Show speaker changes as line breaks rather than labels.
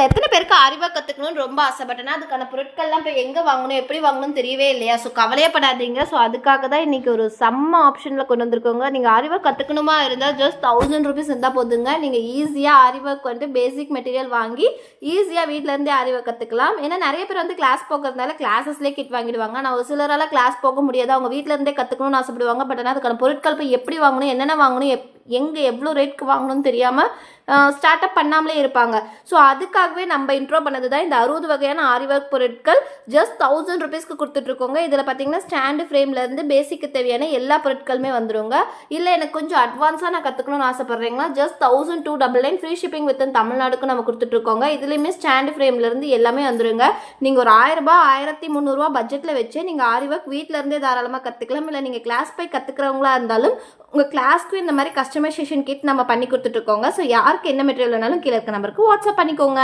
எத்தனை பேருக்கு அறிவை கற்றுக்கணும்னு ரொம்ப ஆசைப்பட்டேன்னா அதுக்கான பொருட்கள்லாம் இப்போ எங்கே வாங்கணும் எப்படி வாங்கணும்னு தெரியவே இல்லையா? ஸோ கவலையப்படாதீங்க. ஸோ அதுக்காக தான் இன்றைக்கி ஒரு செம்ம ஆப்ஷனில் கொண்டு வந்திருக்கோங்க. நீங்கள் அறிவை கற்றுக்கணுமா இருந்தால் ஜஸ்ட் 1000 rupees இருந்தால் போதுங்க. நீங்கள் ஈஸியாக அறிவுக்கு வந்து பேசிக் மெட்டீரியல் வாங்கி ஈஸியாக வீட்டிலேருந்தே அறிவை கற்றுக்கலாம். ஏன்னா நிறைய பேர் வந்து கிளாஸ் போகிறதுனால கிளாஸஸ்லேயே கிட் வாங்கிடுவாங்க. நான் ஒரு சிலரால் கிளாஸ் போக முடியாது, அவங்க வீட்டிலேருந்தே கற்றுக்கணும்னு ஆசைப்படுவாங்க. பட் ஆனால் அதுக்கான பொருட்கள் இப்போ எப்படி வாங்கணும், என்னென்ன வாங்கணும், எங்கே எவ்வளோ ரேட்க்கு வாங்கணும்னு தெரியாமல் ஸ்டார்ட் அப் பண்ணாமலே இருப்பாங்க. ஸோ அதுக்காகவே நம்ம இன்ட்ரோ பண்ணது தான் இந்த 60 வகையான ஆரி ஒர்க் பொருட்கள் ஜஸ்ட் 1000 rupeesக்கு கொடுத்துட்ருக்கோங்க. இதில் பார்த்தீங்கன்னா ஸ்டாண்டு ஃப்ரேம்லேருந்து பேசிக்கு தேவையான எல்லா பொருட்களுமே வந்துருங்க. இல்லை எனக்கு கொஞ்சம் அட்வான்ஸாக நான் கற்றுக்கணும்னு ஆசைப்பட்றீங்களா, ஜஸ்ட் 1299 ஃப்ரீ ஷிப்பிங் வித் தமிழ்நாடுக்கு நம்ம கொடுத்துட்ருக்கோங்க. இதுலேயுமே ஸ்டாண்டு ஃப்ரேம்லேருந்து எல்லாமே வந்துருங்க. நீங்கள் ஒரு 1000 ரூபாய் 1300 பட்ஜெட்டில் வச்சு நீங்கள் ஆரி ஒர்க் வீட்டிலேருந்தே தாராளமாக கற்றுக்கலாம். இல்லை நீங்கள் கிளாஸ் போய் கற்றுக்கிறவங்களா இருந்தாலும் உங்கள் கிளாஸ்க்கு இந்த மாதிரி கஸ்டமைசேஷன் கிட் நம்ம பண்ணி கொடுத்துட்ருக்கோங்க. ஸோ யாருக்கு என்ன மெட்டீரியல் வேணாலும் கீழே இருக்க நம்பருக்கு வாட்ஸ்அப் பண்ணிக்கோங்க.